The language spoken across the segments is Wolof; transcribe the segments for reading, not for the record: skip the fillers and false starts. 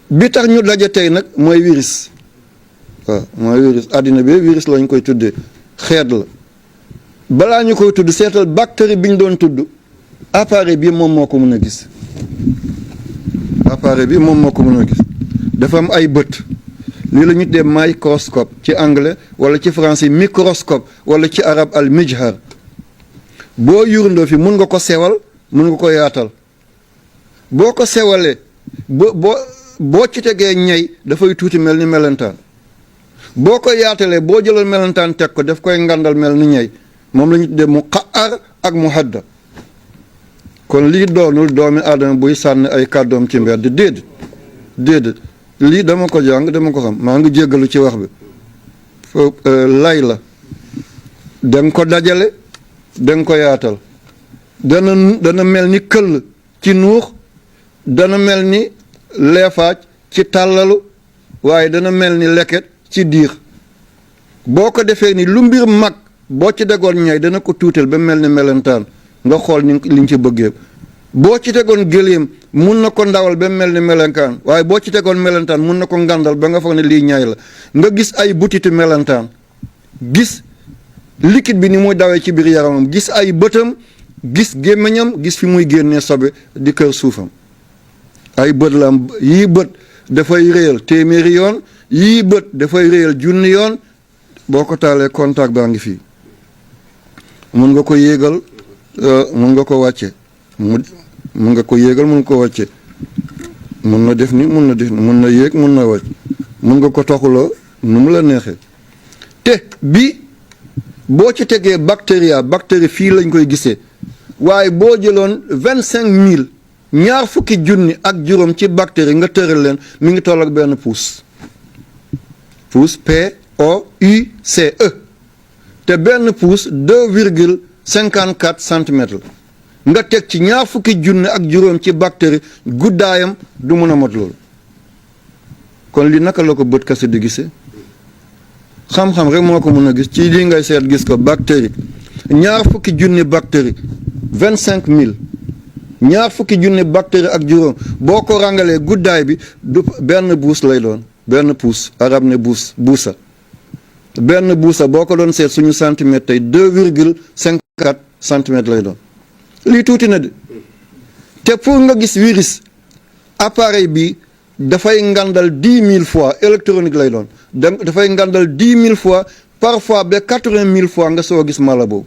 bi tax ñu daje tey nag mooy virus waaw mooy virus àddina bi virus lañ koy tuddee xeet la balaa ñu koy tudd seetal bactérie bi ñu doon tudd appareil bi moom moo ko mën a gis appareil bi moom moo ko mën a gis dafa am ay bët lii la ñu tuddee microscope ci anglais wala ci français microscope wala ci arab al mijhar boo yurndoo fi mun nga ko sewal mun nga ko yaatal boo ko sewalee boo ci tegee ñey dafay tuuti mel ni melentaan boo ko yaatalee boo jëlal melentaan teg ko daf koy ngandal mel ni ñey moom la ñu tuddee mu xaar ak mu hadda kon lii doonul doomi aadama buy sànni ay kàddoom ci mbedd déedéet lii dama ko jàng dama ko xam maa ngi jéggalu ci wax bi lay la danga ko dajale danga ko yaatal dana mel ni këll ci nuux dana mel ni leefaaj ci tàllalu waaye dana mel ni leket ci diir boo ko defee ni lu mbir mag boo ci degoon ñay dana ko tuutal ba mel ni melentaan nga xool ni liñ ci bëggee boo ci tegoon gëléem mun na ko ndawal ba mel ni melentaan waaye boo ci tegoon melentaan mun na ko ngandal ba nga foog ne lii ñay la nga gis ay butitu melentaan gis liquide bi ni muy dawee ci biir yaramam gis ay bëtam gis gémmiñam gis fi muy génnee sobe di kër suufam ay bët la am yii bët dafay réyal téeméeri yoon yii bët dafay réyal junni yoon boo ko taalee contact baa ngi fii mun nga ko yéegal mun nga ko wàcce mun nga ko yéegal mun ko wàcce mun na def ni mun na yéeg mun na wàcc mun nga ko toxuloo nu mu la neexee te bi boo ci tegee bactérie fii lañ koy gisee waaye boo jëloon 25,000 ñaar fukki junni ak juróom ci bactérie nga tëral leen mi ngi toll ak benn pouce POUCE te benn pouce 2,54 centimètres nga teg ci ñaar fukki junni ak juróom ci bactérie guddaayam du mën a mot loolu kon li naka la ko bët kese di gisee xam-xam rek moo ko mën a gis ci lii ngay seet gis ko bactérie ñaar fukki junni bactérie 25,000 ñaar fukki junni bactérie ak juróom boo ko rangalee guddaay bi du benn buus lay doon benn pouce arab ne buusa benn buusa boo ko doon seet suñu centimètre tey 2,54 centimètres lay doon lii tuuti na de te pour nga gis virus appareil bi dafay ngandal 10,000 fois électronique lay doon dafay ngandal 10,000 fois parfois ba 80,000 fois nga soo gis mala boobu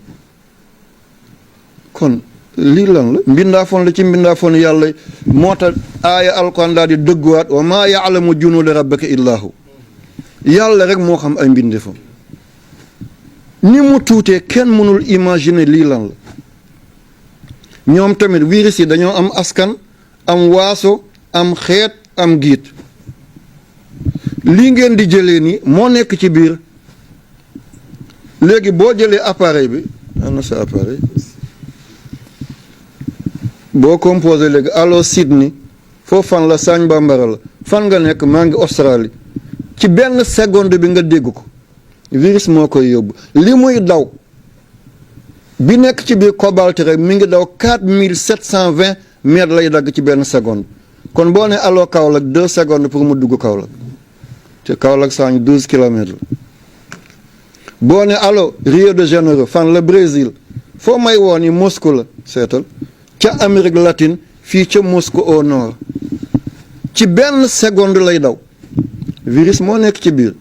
kon lii lan la mbindaafoon la ci mbindaafoon yàlla moo tax aaya alquran daal di dëgguwaat wa maa yaalamu junuuda rabbika illaahu yàlla rek moo xam ay mbindeefam ni mu tuutee kenn mënul imaginer lii lan la ñoom tamit virus yi dañoo am askan am waaso am xeet am giit lii ngeen di jëlee ni moo nekk ci biir léegi boo jëlee appareil bi am na sa appareil boo composé léegi allo Sydney foofu fan la Sagne Bambara la fan nga nekk maa ngi Australie ci benn seconde bi nga dégg ko virus moo koy yóbbu li muy daw bi nekk ci biir cobalt rek mi ngi daw 4720 mètres lay dagg ci benn seconde kon boo ne allo Kaolack 2 secondes pour mu dugg Kaolack te Kaolack Sagne 12 kilomètres la boo ne allo Rio de Janeiro fan la Brésil foo may woon ni Moscou la seetal ca Amérique latine fii ca Moscou au nord ci benn seconde lay daw virus moo nekk ci biir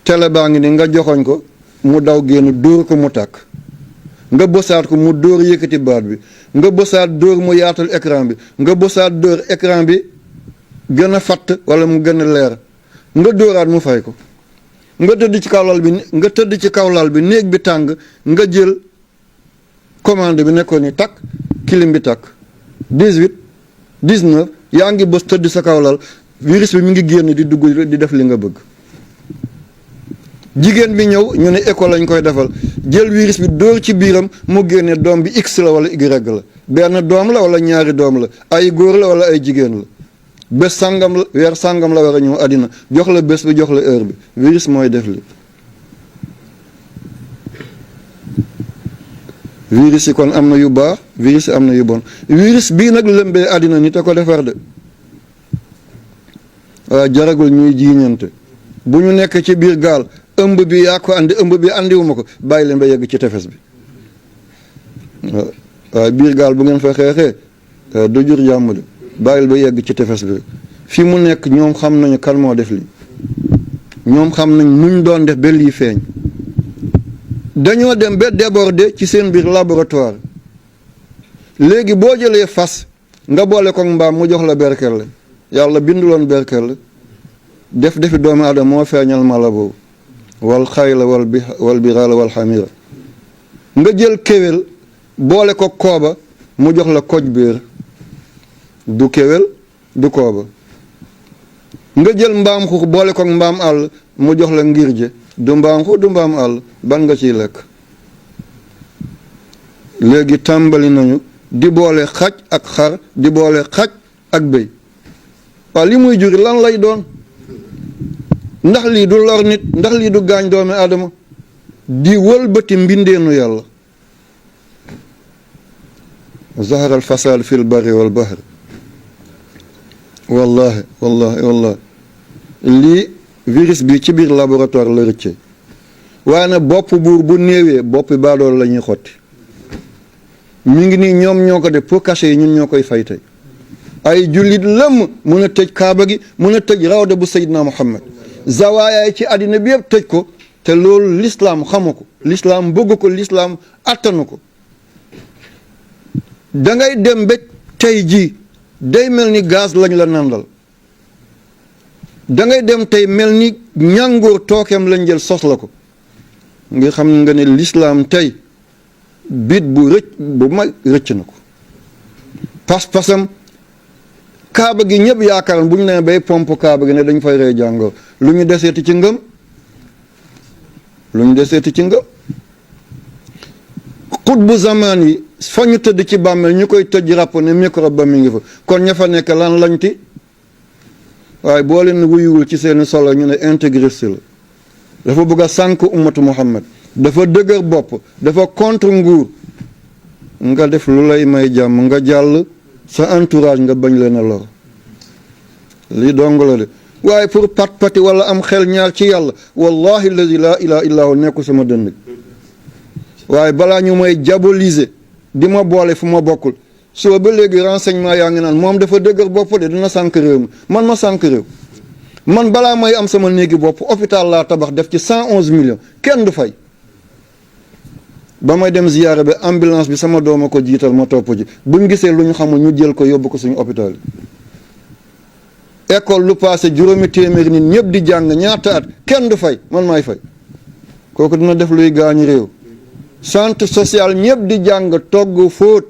télé baa ngi ni nga joxoñ ko mu daw génn dóor ko mu tàkk nga bësaat ko mu dóor yëkkati baat bi nga bësaat dóor mu yaatal écran bi nga bësaat dóor écran bi gën a fatt wala mu gën a leer nga dóoraat mu fay ko nga tëdd ci kaw lal bi néeg bi tàng nga jël commande bi nekkoon ni takk clim bi takk 18 19 yaa ngi bës tëdd sa kaw lal virus bi mi ngi génn di dugg di def li nga bëgg jigéen bi ñëw ñu ne école lañ koy defal jël virus bi dóor ci biiram mu génne doom bi x la wala y la benn doom la wala ñaari doom la ay góor la wala ay jigéen la bés sàngam la weer sàngam la war a ñëw àddina jox la bés bi jox la heure bi virus mooy def li virus yi kon am na yu baax virus yi am na yu bon virus bii nag lëmbee àddina nit a ko defar de jaragul ñuy jiiñante bu ñu nekk ci biir gaal ëmb bi yaa ko andi ëmb bi andiwuma ko bàyyi leen ba yegg ci tefes bi waaye biir gaal bu ngeen fa xeexee du jur jàmm de bàyyil ba yegg ci tefes bi fi mu nekk ñoom xam nañu kan moo def li ñoom xam nañ nuñ doon def ba lii feeñ dañoo dem ba déborder ci seen biir laboratoire léegi boo jëlee fas nga boole ko mbaam mu jox la berkelle yàlla binduloon berkelle def defi doomu aadama moo feeñal mala boobu wal xayla wal biraala wal xamira nga jël kéwél boole ko kooba mu jox la koj biir du kéwél du kooba nga jël mbaam xux boole ko mbaam àll mu jox la ngirje du mbaam xux du mbaam àll ban nga ciy lekk léegi tàmbali nañu di boole xaj ak xar di boole xaj ak béy waaw li muy juri lan lay doon ndax lii du lor nit ndax lii du gaañ doomi aadama di wëlbati mbindeenu yàlla zahara al fasad fi l barri wal bahr wallahi lii virus bi ci biir laboratoire la rëcce waaye nag bopp buur bu néewee boppi baadool la ñuy xotti mi ngi nii ñoom ñoo ko def pour cacher yi ñun ñoo koy fay tey ay jullit lëmm mun a tëj kaaba gi mun a tëj rawda bu Seydina Muhammad zawaayaay ci àddina bi yëpp tëj ko te loolu lislaam xamu ko lislaam bëgg ko lislaam attanu ko dangay dem ba tey jii day mel ni gaz lañ la nandal dangay dem tey mel ni ñàngoor tookeem lañ jël sos la ko nga xam nga ne lislaam tey bit bu mag rëcc na ko pas-pasam kaaba gi ñëpp yaakaaroon bu ñu nee bay pompe kaaba gi ne dañ fay rey jàngoor lu ñu deseeti ci ngëm xutbu zamaan yi fa ñu tëdd ci bàmmeel ñu koy tëj ràpp ne microbe ba mi ngi fa kon ña fa nekk lan lañti waaye boo leen wuyuwul ci seeni solo ñu ne intégriste la dafa bëgg a sànk ummatu Muhammad dafa dëgër bopp dafa contre nguur nga def lu lay may jàmm nga jàll sa entourage nga bañ leen a lor lii dong la de waaye pour pat-pati wala am xel ñaar ci yàlla wallahi allazi laa ilaha illa hu nekku sama dënd waaye balaa ñu may diaboliser di ma boole fu ma bokkul soo ba léegi renseignement yaa ngi naan moom dafa dëgër bopp de dina sànk réew mi man ma sànk réew man balaa may am sama néegi bopp hôpital laa tabax def ci 111 millions kenn du fay ba may dem ziyaare ba ambulance bi sama dooma ko jiital ma topp ji buñ gisee lu ñu xamul ñu jël ko yóbbu ko suñu hôpital yi école lu passé juróomi téeméeri nit ñëpp di jàng ñaata at kenn du fay man maay fay kooku dina def luy gaañu réew centre social ñëpp di jàng togg fóot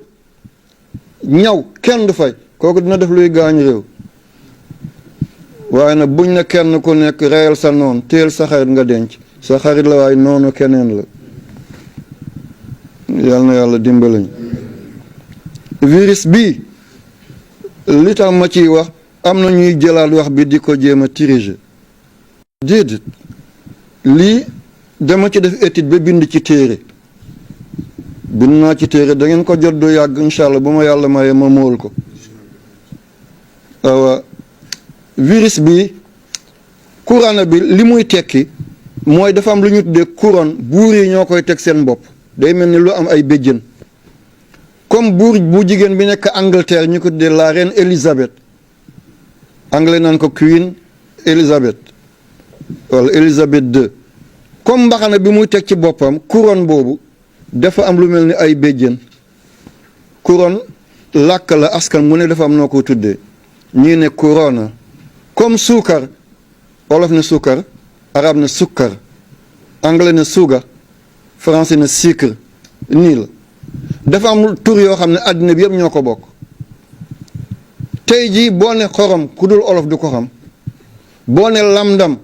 ñaw kenn du fay kooku dina def luy gaañu réew waaye nag buñ ne kenn ku nekk reyal sa noon teel sa xarit nga denc sa xarit la waaye noonu keneen la yal na yàlla dimbalañ virus bi li tax ma ciy wax am na ñuy jëlaat wax bi di ko jéem a diriger déedéet lii dama ci def étude ba bind ci téere bind naa ci téere da ngeen ko jot du yàgg incha allah bu ma yàlla mayee ma mool ko waaw virus bi corona bi li muy tekki mooy dafa am lu ñu tuddee couronne buur yi ñoo koy teg seen bopp day mel ni lu am ay béjjën comme buur bu jigéen bi nekk Angleterre ñu ko tuddee la reine Elisabeth anglais naan ko Queen Elizabeth wala Elizabeth II comme mbaxana bi muy teg ci boppam couronne boobu dafa am lu mel ni ay béjjën couronne làkk la askan mu ne dafa am noo ko tuddee ñii ne corona comme suukar olof ne suukar arab ne sukkar anglais ne suuga français ne sucre nii la dafa am tur yoo xam ne àddina bi yëpp ñoo ko bokk tey jii boo ne xorom ku dul olof du ko xam boo ne lamdam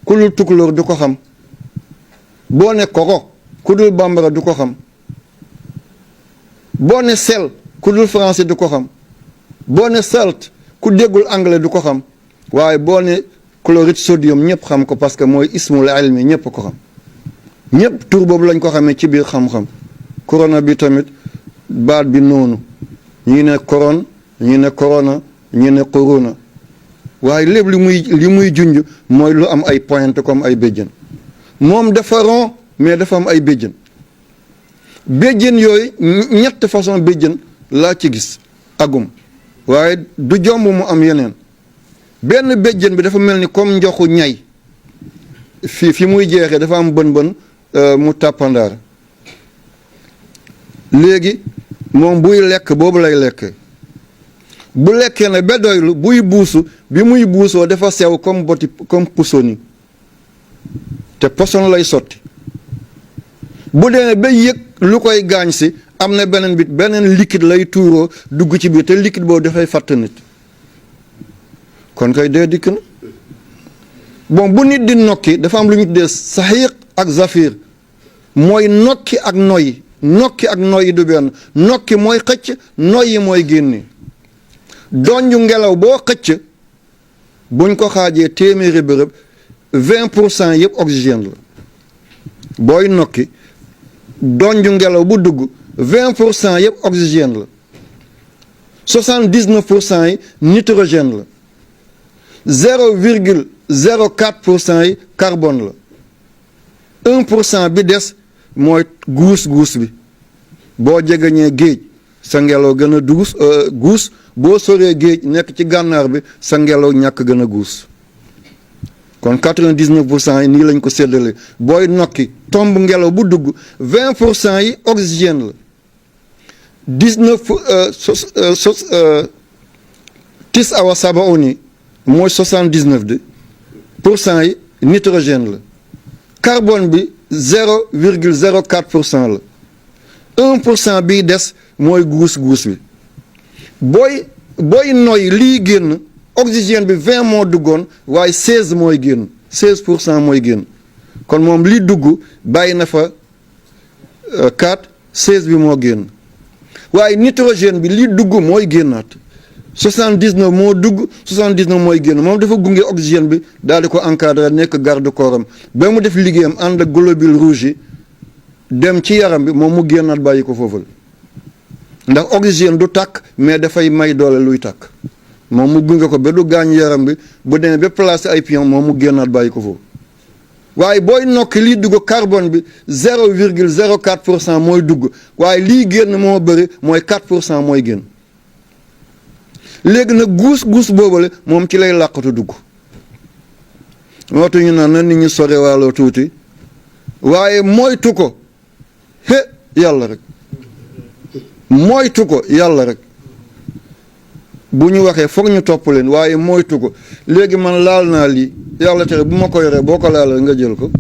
ku dul tukulóor du ko xam boo ne koko ku dul bambara du ko xam boo ne sel ku dul français du ko xam boo ne salt ku déggul anglais du ko xam waaye boo ne chlorure sodium ñëpp xam ko parce que mooy ismul ilmi ñëpp ko xam ñëpp tur boobu lañ ko xamee ci biir xam-xam corona bi tamit baat bi noonu ñii ne coron ñii ne corona ñii ne corona waaye lépp li muy junj mooy lu am ay pointe comme ay béjjën moom dafa rond mais dafa am ay béjjën béjjën yooyu ñett façon béjjën laa ci gis agum waaye du jomb mu am yeneen benn béjjën bi dafa mel ni comme njoxu ñay fi muy jeexee dafa am bën mu tàppandaar léegi moom buy lekk boobu lay lekk bu lekkee ne ba doylu buy buusu bi muy buusoo dafa sew comme pusoni te poson lay sotti bu dee ba yëg lu koy gaañ si am na beneen liquide lay tuuroo dugg ci biir te liquide boobu dafay fàtt nit kon kay dee dikk na bon bu nit di nokki dafa am lu ñu tuddee saxiiq ak zafir mooy nokki ak noyyi du benn nokki mooy xëcc noyyi mooy génne donju ngelaw boo xëcc buñ ko xaajee téeméeri bërëb 20% yëpp oxygène la booy nokki donju ngelaw bu dugg 20% yëpp oxygène la 79% yi nitrogène la 0,04% yi carbone la 1% bi des mooy guus bi boo jegeñee géej sa ngelaw gën a guus boo soree géej nekk ci gànnaar bi sa ngelaw ñàkk gën a guus kon 99% yi nii lañ ko séddale booy nokki tomb ngelaw bu dugg 20% yi oxygène la 79 mooy 79% yi nitrogène la carbone bi 0,04% la 1% bii des mooy guus bi booy noy lii génn oxygène bi 20 moo duggoon waaye 16 mooy génn 16% mooy génn kon moom lii dugg bàyyi na fa 4 16 bi moo génn waaye nitrogène bi lii dugg mooy génnaat 79 moo dugg 79 mooy génn moom dafa gunge oxygène bi daal di ko encadré nekk garde corps am ba mu def liggéeyam ànd ak globules rouges yi dem ci yaram bi moom mu génnaat bàyyi ko foofu ndax oxygène du tàkk mais dafay may doole luy tàkk moom mu gunge ko ba du gaañ yaram bi bu demee ba placé ay pion moom mu génnaat bàyyi ko foofu waaye booy nokki lii dugg carbone bi 0,04% mooy dugg waaye lii génn moo bëri mooy 4% mooy génn léegi nag guus boobale moom ci lay làqatu dugg mootu ñu naan na nit ñi sorewaaloo tuuti waaye moytu ko yàlla rek moytu ko yàlla rek bu ñu waxee foog ñu topp leen waaye moytu ko léegi man laal naa lii yàlla tere bu ma ko yoree boo ko laalee nga jël ko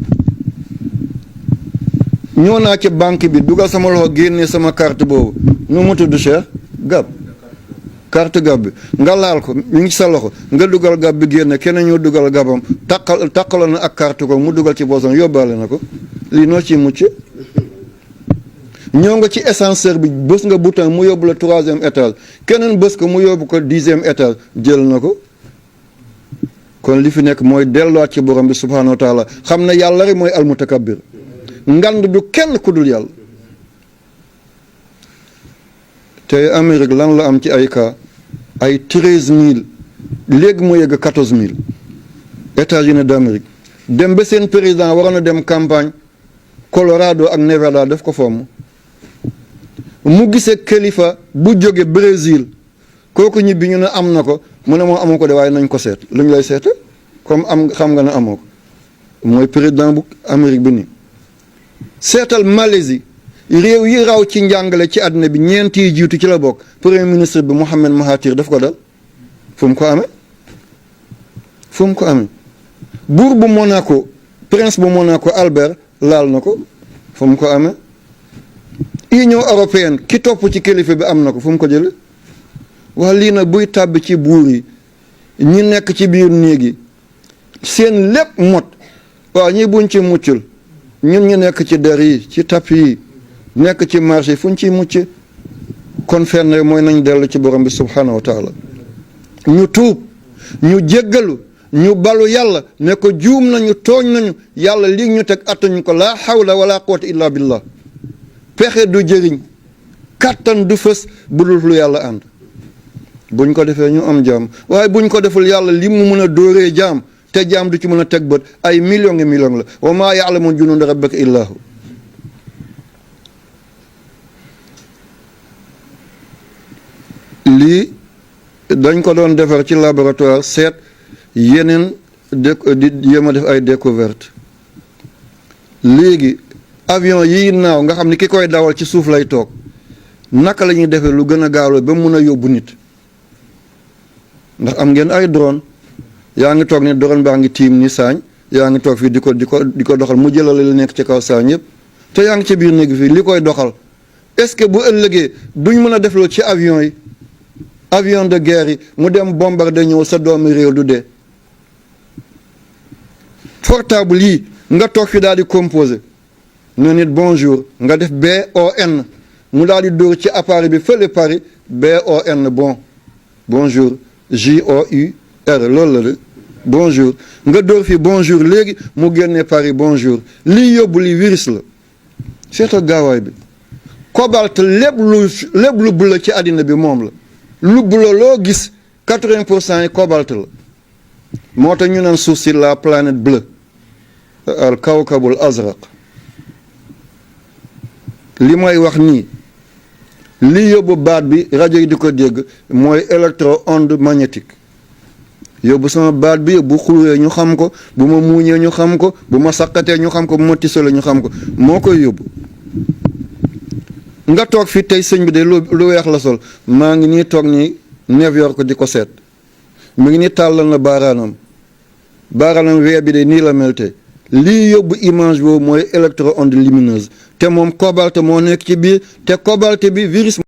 ñëw naa ci banque bi dugal sama loxo génnee sama carte boobu nu mu tudd Cheikh gab carte gab bi nga laal ko mi ngi sa loxo nga dugal gab bi génne keneen ñoo dugal gabam takkaloon na ak carte ko mu dugal ci bosam yóbbaale na ko lii noo ciy mucc ñoo nga ci ascenseur bi bës nga bouton mu yóbbu la 3e étage keneen bës ko mu yóbbu ko 10e étage jël na ko kon li fi nekk mooy delluwaat ci borom bi subhanahu wa taala xam ne yàlla rek mooy almutakabbir ngand du kenn ku dul yàlla te Amérique lan la am ci ay cas ay 13000 léegi mu yegg 14000 États-Unis d'Amérique dem ba seen président waroon a dem campagne Colorado ak Nevada daf ko fomm mu gisee kilifa bu jóge Brésil kooku ñibbi ñu ne am na ko mu ne moo amoo ko de waaye nañ ko seet lu ñu lay seete comme am xam nga ne amoo ko mooy président bu Amérique bi nii seetal Malaisie réew yi raw ci njàngale ci àddina bi ñeent yi jiitu ci la bokk premier ministre bi Mohamed Mahathir daf ko dal fu mu ko amee buur bu Monaco prince bu Monaco Albert laal na ko fu mu ko amee Union européenne ki topp ci kilifa bi am na ko fu mu ko jële wax lii nag buy tàbbi ci buur yi ñi nekk ci biir néeg yi seen lépp mot waaw ñi buñ ci muccul ñun ñu nekk ci der yi ci tapis yi nekk ci marché yi fu ñu ciy mucc kon fenn mooy nañ dellu ci borom bi subhanahu wa taala ñu tuub ñu jéggalu ñu balu yàlla ne ko juum nañu tooñ nañu yàlla lii ñu teg attañu ko laa hawla wala quwwata illa billah pexe du jëriñ kàttan du fës bu dul lu yàlla ànd buñ ko defee ñu am jàmm waaye buñ ko deful yàlla li mu mën a dóoree jaam te jaam du ci mën a teg bët ay millions ngi millions la wa maa ya'lamu junuuda rabbika illaa hu. lii dañ ko doon defar ci laboratoire seet yeneen di jéem a def ay découverte léegi avion yi naaw nga xam ni ki koy dawal ci suuf lay toog naka la ñuy defee lu gën a gaaw la ba mun a yóbbu nit ndax am ngeen ay drone yaa ngi toog ne drone baa ngi tiim ni saañ yaa ngi toog fii di ko doxal mu jëlale li nekk ci kaw saañ yëpp te yaa ngi ci biir néeg fii li koy doxal est-ce que bu ëllëgee duñ mën a def loolu ci avion yi avion de guerre yi mu dem bombarder ñëw sa doomi réew du dee portable yi nga toog fi daal di composé ne nit bonjour nga def BON mu daal di dóor ci appareil bi fële Paris BON bonjour JOUR loolu la de bonjour nga dóor fi bonjour léegi mu génnee Paris bonjour lii yóbbu li virus la seetal gaawaay bi cobalt lépp lu bula ci àddina bi moom la lu bula loo gis 80% yi cobalt la moo tax ñu naan suuf si la planète bleue al kawkabul azraq li may wax nii li yóbbu baat bi rajo yi di ko dégg mooy électro onde magnétique yóbbu sama baat bi bu xuuree ñu xam ko bu ma muuñee ñu xam ko bu ma saqatee ñu xam ko bu ma tisalee ñu xam ko moo koy yóbbu nga toog fii tey sëñ bi de lu weex la sol maa ngi nii toog nii New York di ko seet mu ngi nii tàllal na baaraanam wee bi de nii la mel tey lii yóbbu image boobu mooy électro onde lumineuse te moom cobalt moo nekk ci biir te cobalt bi virus